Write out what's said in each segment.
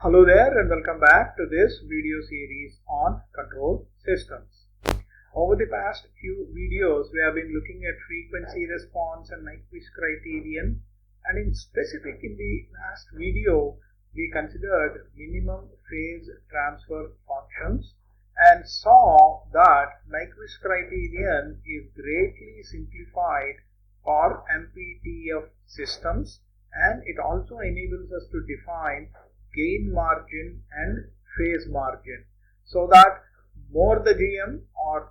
Hello there and welcome back to this video series on control systems. Over the past few videos, we have been looking at frequency response and Nyquist criterion, and in specific in the last video, we considered minimum phase transfer functions and saw that Nyquist criterion is greatly simplified for MPTF systems, and it also enables us to define gain margin and phase margin, so that more the GM or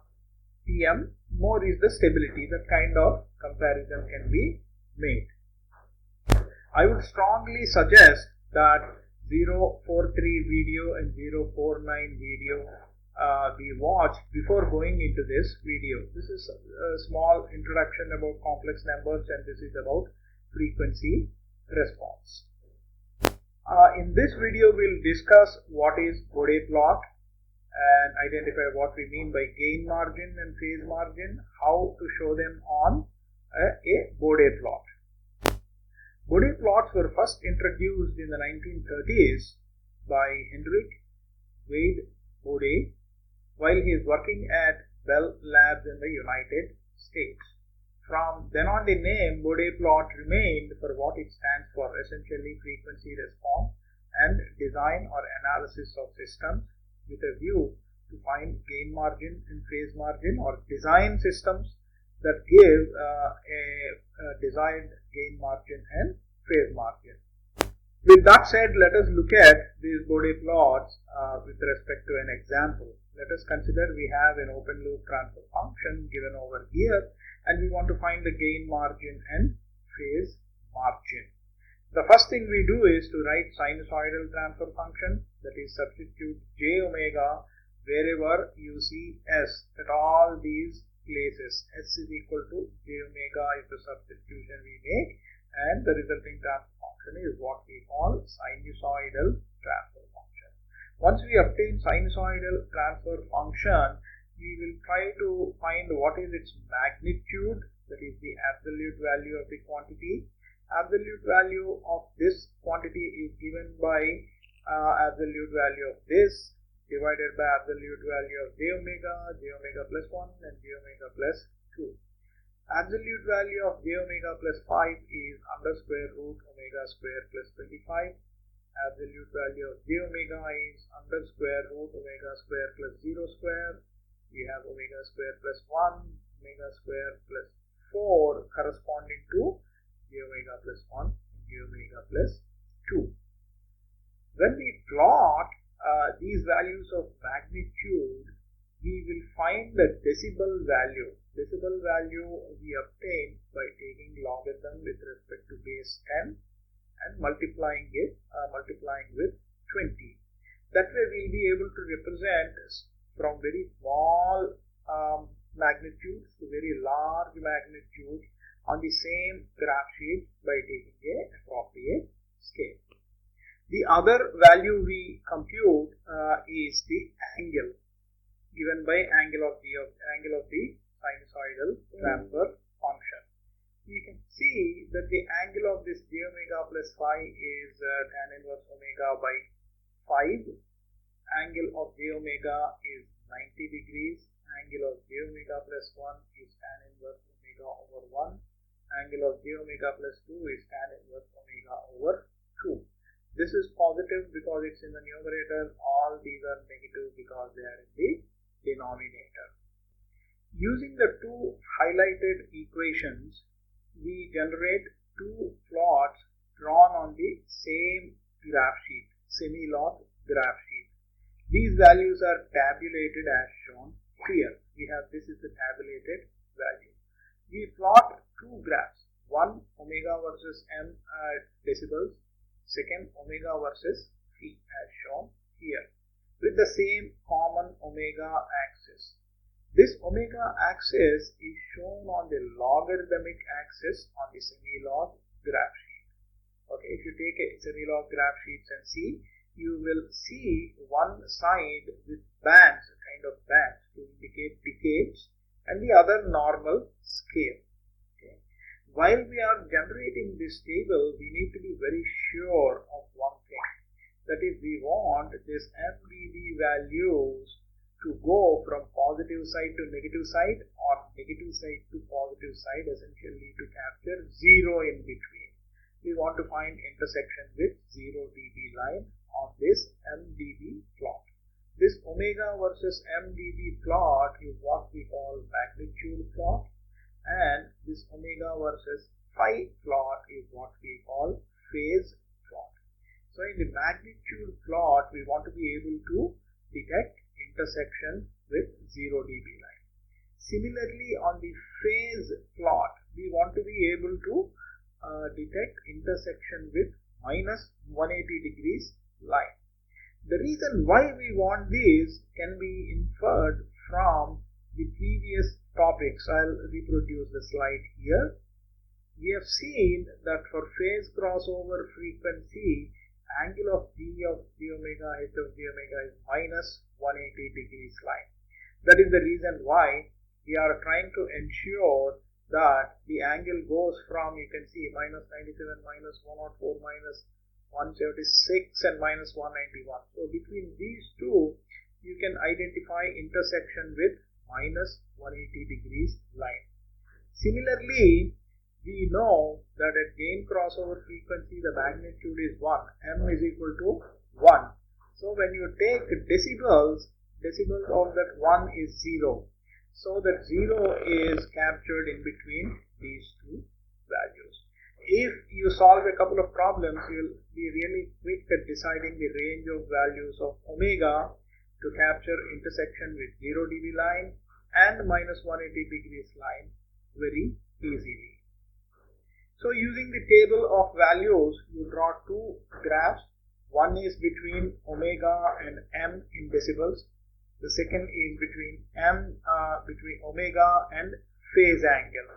PM, more is the stability. That kind of comparison can be made. I would strongly suggest that 043 video and 049 video be watched before going into this video. This is a small introduction about complex numbers, and this is about frequency response. In this video, we'll discuss what is Bode plot and identify what we mean by gain margin and phase margin, how to show them on a Bode plot. Bode plots were first introduced in the 1930s by Henrik Wade Bode while he is working at Bell Labs in the United States. From then on, the name Bode plot remained for what it stands for, essentially frequency response and design or analysis of systems with a view to find gain margin and phase margin, or design systems that give a desired gain margin and phase margin. With that said, let us look at these Bode plots with respect to an example. Let us consider we have an open loop transfer function given over here, and we want to find the gain margin and phase margin. The first thing we do is to write sinusoidal transfer function, that is substitute j omega wherever you see s at all these places. S is equal to j omega is the substitution we make, and the resulting transfer function is what we call sinusoidal transfer function. Once we obtain sinusoidal transfer function, we will try to find what is its magnitude, that is the absolute value of the quantity. Absolute value of this quantity is given by absolute value of this divided by absolute value of j omega plus 1 and j omega plus 2. Absolute value of j omega plus 5 is under square root omega square plus 25. Absolute value of j omega is under square root omega square plus 0 square. We have omega square plus 1, omega square plus 4 corresponding to j omega plus 1 and j omega plus 2. When we plot these values of magnitude, we will find the decibel value. Decibel value we obtain by taking logarithm with respect to base 10 and multiplying with 20. That way we will be able to represent from very small magnitudes to very large magnitudes on the same graph sheet by taking an appropriate scale. The other value we compute is the angle given by angle of the sinusoidal transfer function. You can see that the angle of this j omega plus 5 is tan inverse omega by 5. Angle of j omega is 90 degrees. Angle of j omega plus 1 is tan inverse omega over 1. Angle of j omega plus 2 is tan inverse omega over 2. This is positive because it's in the numerator. All these are negative because they are in the denominator. Using the two highlighted equations, we generate two plots drawn on the same graph sheet, semi-log graph sheet. These values are tabulated as shown here. This is the tabulated value. We plot two graphs, one omega versus m decibels, second omega versus phi as shown here, with the same common omega axis. This omega axis is shown on the logarithmic axis on the semi-log graph sheet. Okay, if you take a semi-log graph sheets and see, you will see one side with bands, kind of bands to indicate decades, and the other normal scale. Okay. While we are generating this table, we need to be very sure of one thing, That is, we want this MDB values to go from positive side to negative side or negative side to positive side, essentially to capture 0 in between. We want to find intersection with 0 dB line on this MDB plot. This omega versus MDB plot is what we call magnitude plot, and this omega versus phi plot is what we call phase plot. So in the magnitude plot, we want to be able to detect intersection with 0 dB line. Similarly, on the phase plot, we want to be able to detect intersection with minus 180 degrees line. The reason why we want this can be inferred from the previous topics. I'll reproduce the slide here. We have seen that for phase crossover frequency, angle of d of d omega h of d omega is minus 180 degrees line. That is the reason why we are trying to ensure that the angle goes from, you can see, minus 97, minus 104, minus 176 and minus 191. So between these two, you can identify intersection with minus 180 degrees line. Similarly, we know that at gain crossover frequency, the magnitude is 1, m is equal to 1. So when you take decibels, decibels of that 1 is 0. So that 0 is captured in between these two values. If you solve a couple of problems, you'll be really quick at deciding the range of values of omega to capture intersection with 0 dB line and minus 180 degrees line very easily. So using the table of values, you draw two graphs. One is between omega and m in decibels. The second is between between omega and phase angle.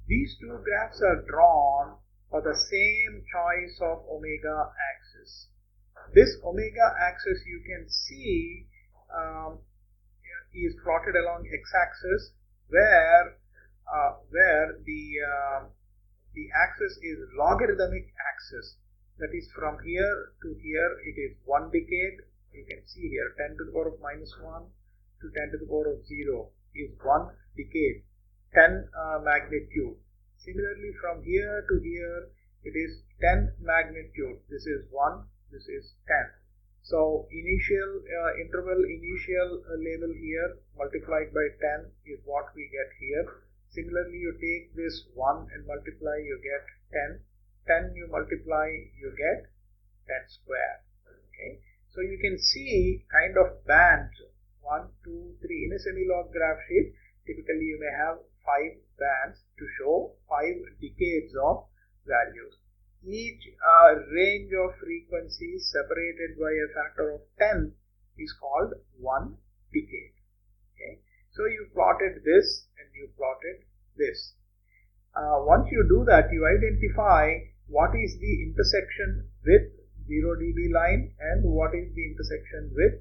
These two graphs are drawn for the same choice of omega axis. This omega axis, you can see, is plotted along x-axis, where the axis is logarithmic axis. That is, from here to here, it is 1 decade. You can see here 10 to the power of minus 1 to 10 to the power of 0 is 1 decade, 10 magnitude. Similarly, from here to here, it is 10 magnitude. This is 1, this is 10. So initial interval, initial label here multiplied by 10 is what we get here. Similarly, you take this 1 and multiply, you get 10. 10 you multiply, you get 10 square. Okay. So you can see kind of bands 1, 2, 3 in a semi-log graph sheet. Typically, you may have 5 bands to show 5 decades of values. Each range of frequencies separated by a factor of 10 is called 1 decade. Okay. So you plotted this and you plotted this. Once you do that, you identify what is the intersection with 0 dB line and what is the intersection with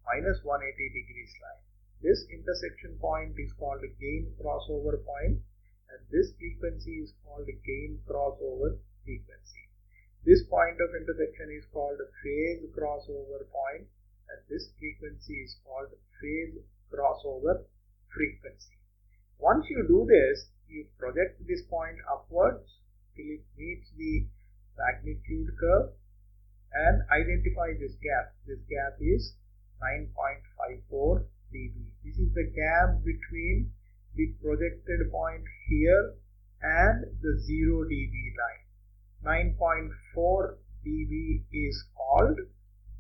minus 180 degrees line. This intersection point is called a gain crossover point, and this frequency is called a gain crossover frequency. This point of intersection is called a phase crossover point, and this frequency is called phase crossover frequency. Once you do this, you project this point upwards till it meets the magnitude curve and identify this gap. This gap is 9.54 dB. This is the gap between the projected point here and the 0 dB line. 9.4 dB is called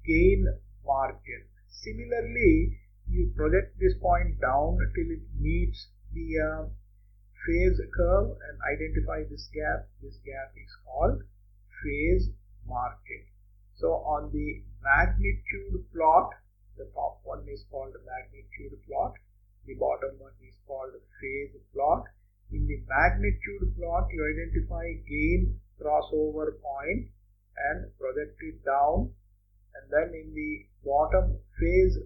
gain margin. Similarly, you project this point down till it meets the phase curve and identify this gap. This gap is called phase margin. So on the magnitude plot, the top one is called magnitude plot, the bottom one is called phase plot. In the magnitude plot, you identify gain crossover point and project it down, and then in the bottom phase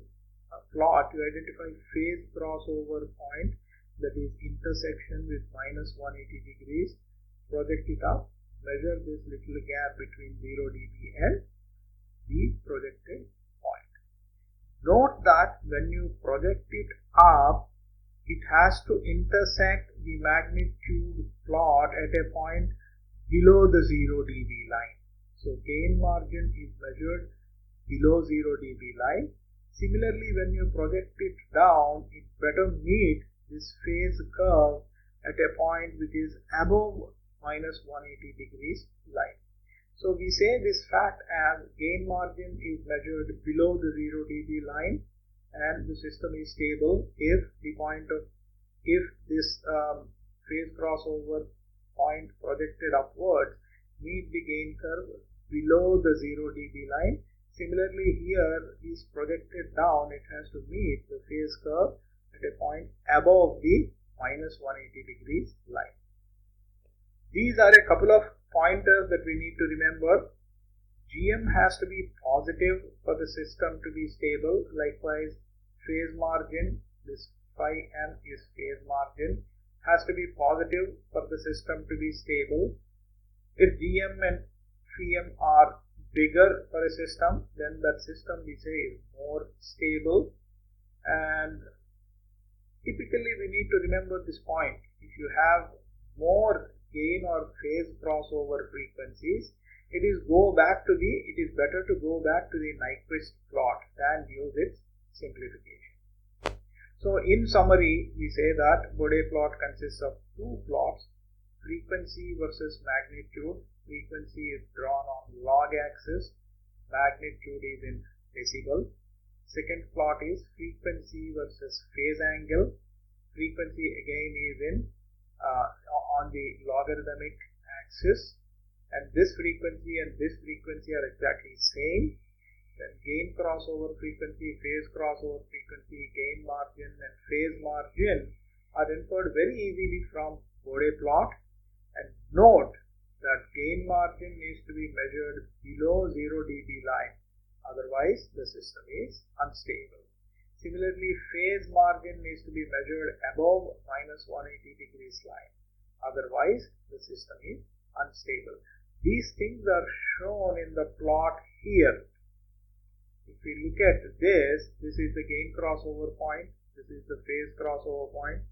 plot, you identify phase crossover point, that is intersection with minus 180 degrees, project it up, measure this little gap between 0 dB and the projected point. Note that when you project it up, it has to intersect the magnitude plot at a point below the 0 dB line. So gain margin is measured below 0 dB line. Similarly, when you project it down, it better meet this phase curve at a point which is above minus 180 degrees line. So we say this fact as gain margin is measured below the 0 dB line and the system is stable if this phase crossover point projected upwards meet the gain curve below the 0 dB line. Similarly, here is projected down, it has to meet the phase curve at a point above the minus 180 degrees line. These are a couple of pointers that we need to remember. GM has to be positive for the system to be stable. Likewise, phase margin, this phi m is phase margin, has to be positive for the system to be stable. If GM and phi m are bigger for a system, then that system we say is more stable. And typically we need to remember this point. If you have more gain or phase crossover frequencies, it is better to go back to the Nyquist plot than use its simplification. So in summary, we say that Bode plot consists of two plots, frequency versus magnitude. Frequency is drawn on log axis, magnitude is in decibel. Second plot is frequency versus phase angle. Frequency again is in on the logarithmic axis, and this frequency and this frequency are exactly same. Then gain crossover frequency, phase crossover frequency, gain margin and phase margin are inferred very easily from Bode plot. And note that gain margin needs to be measured below 0 dB line, otherwise the system is unstable. Similarly, phase margin needs to be measured above minus 180 degrees line, otherwise the system is unstable. These things are shown in the plot here. If we look at this is the gain crossover point, this is the phase crossover point.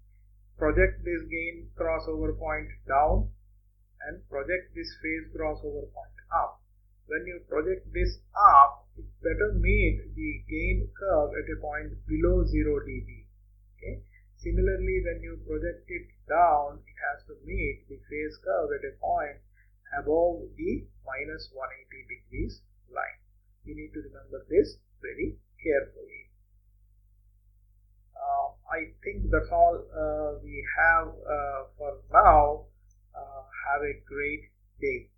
Project this gain crossover point down and project this phase crossover point up. When you project this up, it better meet the gain curve at a point below 0 dB. Okay. Similarly, when you project it down, it has to meet the phase curve at a point above the minus 180 degrees line. You need to remember this very carefully. I think that's all we have for now. Have a great day.